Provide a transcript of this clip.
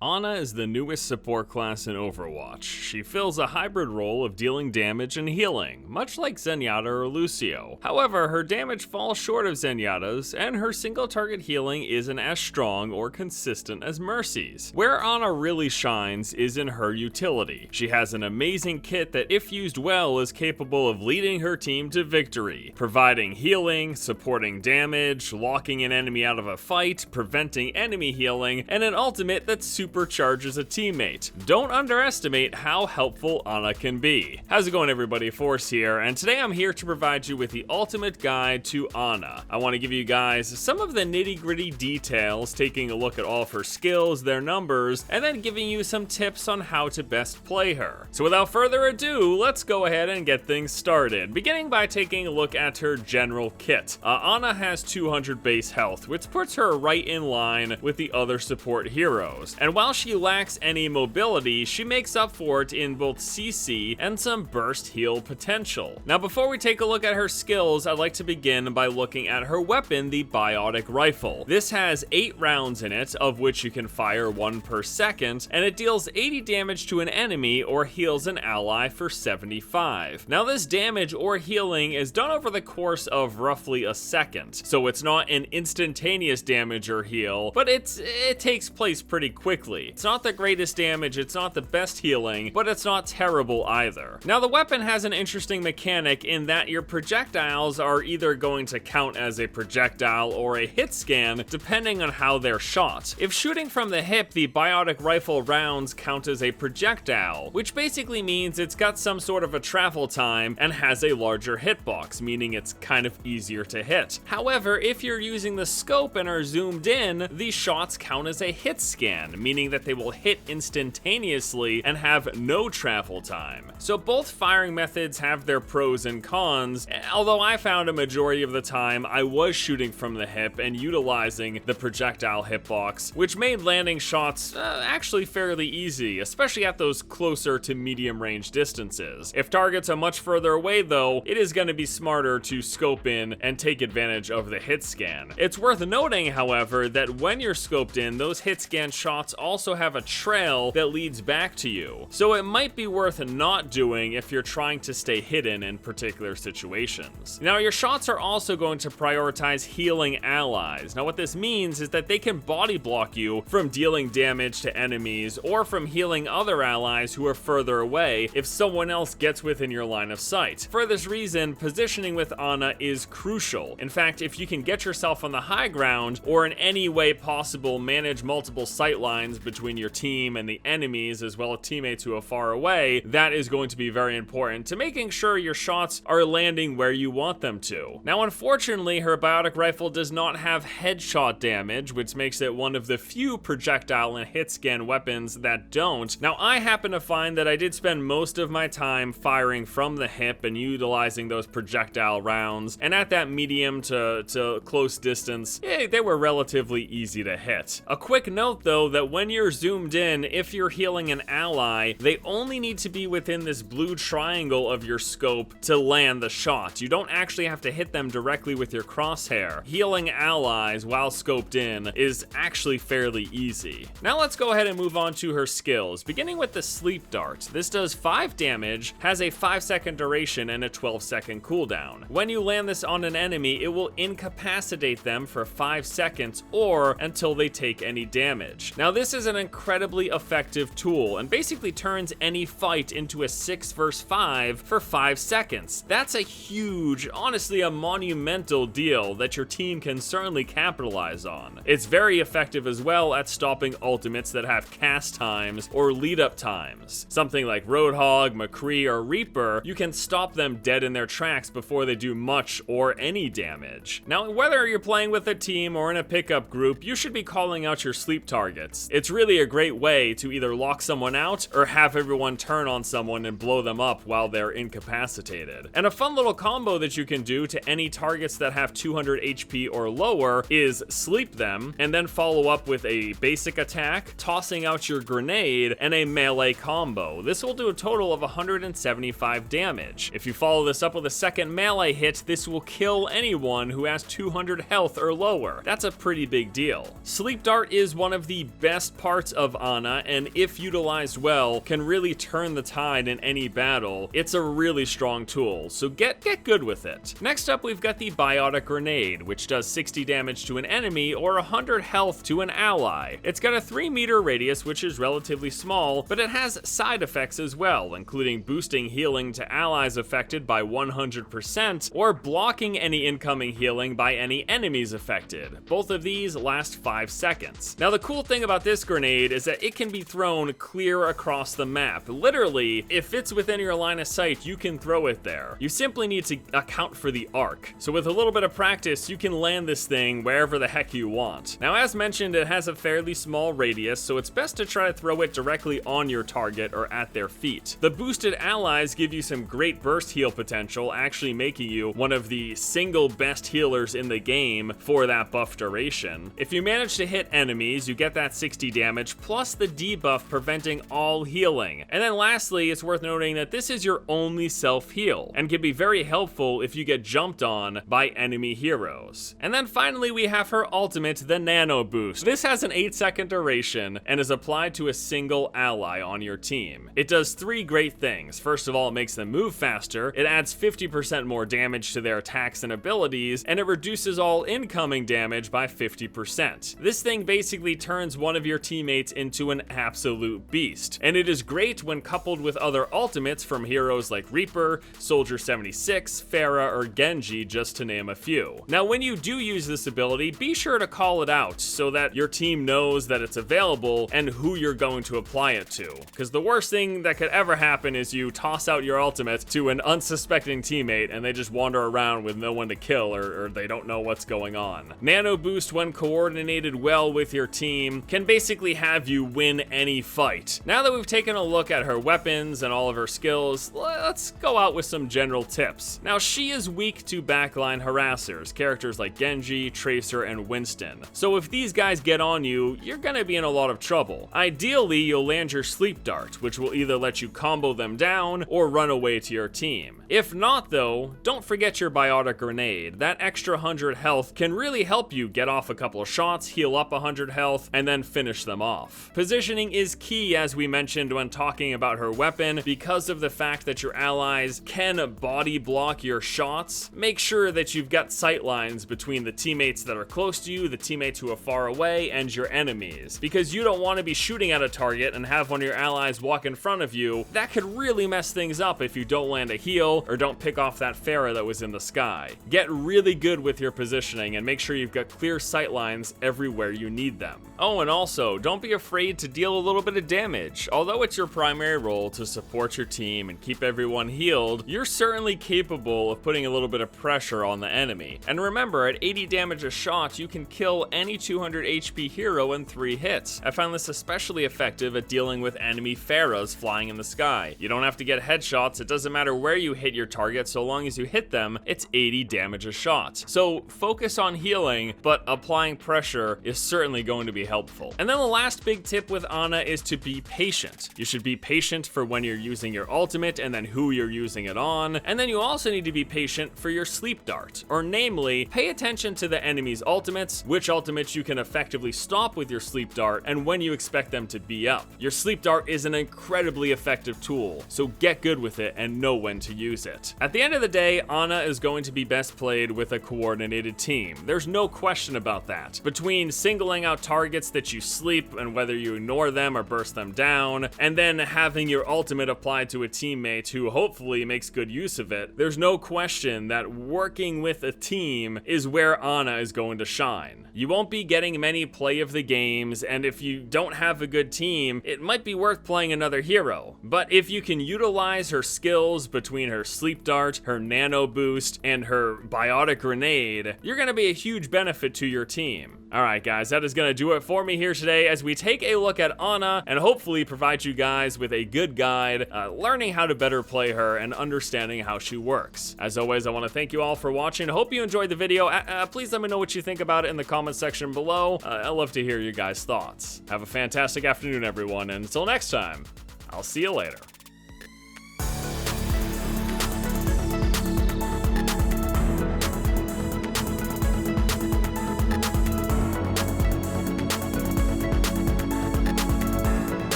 Ana is the newest support class in Overwatch. She fills a hybrid role of dealing damage and healing, much like Zenyatta or Lucio. However, her damage falls short of Zenyatta's, and her single target healing isn't as strong or consistent as Mercy's. Where Ana really shines is in her utility. She has an amazing kit that, if used well, is capable of leading her team to victory, providing healing, supporting damage, locking an enemy out of a fight, preventing enemy healing, and an ultimate that's supercharges a teammate. Don't underestimate how helpful Ana can be. How's it going, everybody? Force here, and today I'm here to provide you with the ultimate guide to Ana. I want to give you guys some of the nitty-gritty details, taking a look at all of her skills, their numbers, and then giving you some tips on how to best play her. So without further ado, let's go ahead and get things started, beginning by taking a look at her general kit. Ana has 200 base health, which puts her right in line with the other support heroes. And while she lacks any mobility, she makes up for it in both CC and some burst heal potential. Now, before we take a look at her skills, I'd like to begin by looking at her weapon, the BIOTIC rifle. This has 8 rounds in it, of which you can fire 1 per second, and it deals 80 damage to an enemy or heals an ally for 75. Now, this damage or healing is done over the course of roughly a second, so it's not an instantaneous damage or heal, but it takes place pretty quickly. It's not the greatest damage, it's not the best healing, but it's not terrible either. Now, the weapon has an interesting mechanic in that your projectiles are either going to count as a projectile or a hit scan, depending on how they're shot. If shooting from the hip, the BIOTIC rifle rounds count as a projectile, which basically means it's got some sort of a travel time and has a larger hitbox, meaning it's kind of easier to hit. However, if you're using the scope and are zoomed in, these shots count as a hit scan, meaning that they will hit instantaneously and have no travel time. So both firing methods have their pros and cons, although I found a majority of the time I was shooting from the hip and utilizing the projectile hitbox, which made landing shots actually fairly easy, especially at those closer to medium range distances. If targets are much further away though, it is going to be smarter to scope in and take advantage of the hit scan. It's worth noting, however, that when you're scoped in, those hit scan shots also have a trail that leads back to you, so it might be worth not doing if you're trying to stay hidden in particular situations. Now, your shots are also going to prioritize healing allies. Now, what this means is that they can body block you from dealing damage to enemies or from healing other allies who are further away if someone else gets within your line of sight. For this reason, positioning with Ana is crucial. In fact, if you can get yourself on the high ground or in any way possible manage multiple sight lines between your team and the enemies, as well as teammates who are far away, that is going to be very important to making sure your shots are landing where you want them to. Now, unfortunately, her BIOTIC rifle does not have headshot damage, which makes it one of the few projectile and hit scan weapons that don't. Now, I happen to find that I did spend most of my time firing from the hip and utilizing those projectile rounds, and at that medium to close distance, they were relatively easy to hit. A quick note though, that when you're zoomed in, if you're healing an ally, they only need to be within this blue triangle of your scope to land the shot. You don't actually have to hit them directly with your crosshair. Healing allies while scoped in is actually fairly easy. Now let's go ahead and move on to her skills, beginning with the sleep dart. This does 5 damage, has a 5-second duration, and a 12-second cooldown. When you land this on an enemy, it will incapacitate them for 5 seconds or until they take any damage. Now, this is an incredibly effective tool and basically turns any fight into a 6 vs 5 for 5 seconds. That's a huge, honestly a monumental deal that your team can certainly capitalize on. It's very effective as well at stopping ultimates that have cast times or lead up times. Something like Roadhog, McCree, or Reaper, you can stop them dead in their tracks before they do much or any damage. Now, whether you're playing with a team or in a pickup group, you should be calling out your sleep targets. It's really a great way to either lock someone out or have everyone turn on someone and blow them up while they're incapacitated. And a fun little combo that you can do to any targets that have 200 HP or lower is sleep them and then follow up with a basic attack, tossing out your grenade, and a melee combo. This will do a total of 175 damage. If you follow this up with a second melee hit, this will kill anyone who has 200 health or lower. That's a pretty big deal. Sleep Dart is one of the best parts of Ana, and if utilized well, can really turn the tide in any battle. It's a really strong tool, so get good with it. Next up, we've got the BIOTIC Grenade, which does 60 damage to an enemy or 100 health to an ally. It's got a 3-meter radius, which is relatively small, but it has side effects as well, including boosting healing to allies affected by 100% or blocking any incoming healing by any enemies affected. Both of these last 5 seconds. Now, the cool thing about this grenade is that it can be thrown clear across the map. Literally, if it's within your line of sight, you can throw it there. You simply need to account for the arc. So with a little bit of practice, you can land this thing wherever the heck you want. Now, as mentioned, it has a fairly small radius, so it's best to try to throw it directly on your target or at their feet. The boosted allies give you some great burst heal potential, actually making you one of the single best healers in the game for that buff duration. If you manage to hit enemies, you get that 60 damage plus the debuff preventing all healing. And then lastly, it's worth noting that this is your only self-heal and can be very helpful if you get jumped on by enemy heroes. And then finally, we have her ultimate, the Nano Boost. This has an 8-second duration and is applied to a single ally on your team. It does 3 great things. First of all, it makes them move faster, it adds 50% more damage to their attacks and abilities, and it reduces all incoming damage by 50%. This thing basically turns one of your teammates into an absolute beast, and it is great when coupled with other ultimates from heroes like Reaper, Soldier 76, Pharah, or Genji, just to name a few. Now, when you do use this ability, be sure to call it out so that your team knows that it's available and who you're going to apply it to, because the worst thing that could ever happen is you toss out your ultimate to an unsuspecting teammate and they just wander around with no one to kill, or they don't know what's going on. Nano Boost, when coordinated well with your team, can basically have you win any fight. Now that we've taken a look at her weapons and all of her skills, let's go out with some general tips. Now, she is weak to backline harassers, characters like Genji, Tracer, and Winston. So if these guys get on you, you're gonna be in a lot of trouble. Ideally, you'll land your Sleep Dart, which will either let you combo them down or run away to your team. If not though, don't forget your BIOTIC Grenade. That extra 100 health can really help you get off a couple of shots, heal up 100 health, and then finish them off. Positioning is key, as we mentioned when talking about her weapon, because of the fact that your allies can body block your shots. Make sure that you've got sight lines between the teammates that are close to you, the teammates who are far away, and your enemies, because you don't want to be shooting at a target and have one of your allies walk in front of you. That could really mess things up if you don't land a heal or don't pick off that Pharah that was in the sky. Get really good with your positioning and make sure you've got clear sight lines everywhere you need them. Oh, and also, don't be afraid to deal a little bit of damage. Although it's your primary role to support your team and keep everyone healed, you're certainly capable of putting a little bit of pressure on the enemy. And remember, at 80 damage a shot, you can kill any 200 HP hero in 3 hits. I found this especially effective at dealing with enemy Pharahs flying in the sky. You don't have to get headshots, it doesn't matter where you hit your target, so long as you hit them, it's 80 damage a shot. So focus on healing, but applying pressure is certainly going to be helpful. And then the last big tip with Ana is to be patient. You should be patient for when you're using your ultimate and then who you're using it on, and then you also need to be patient for your Sleep Dart, or namely, pay attention to the enemy's ultimates, which ultimates you can effectively stop with your Sleep Dart, and when you expect them to be up. Your Sleep Dart is an incredibly effective tool, so get good with it and know when to use it. At the end of the day, Ana is going to be best played with a coordinated team. There's no question about that. Between singling out targets that you sleep and whether you ignore them or burst them down, and then having your ultimate applied to a teammate who hopefully makes good use of it, there's no question that working with a team is where Ana is going to shine. You won't be getting many play of the games, and if you don't have a good team, it might be worth playing another hero. But if you can utilize her skills between her Sleep Dart, her Nano Boost, and her BIOTIC Grenade, you're going to be a huge benefit to your team. Alright guys, that is gonna do it for me here today as we take a look at Ana and hopefully provide you guys with a good guide, learning how to better play her and understanding how she works. As always, I want to thank you all for watching. Hope you enjoyed the video. Please let me know what you think about it in the comment section below. I love to hear you guys' thoughts. Have a fantastic afternoon, everyone, and until next time, I'll see you later.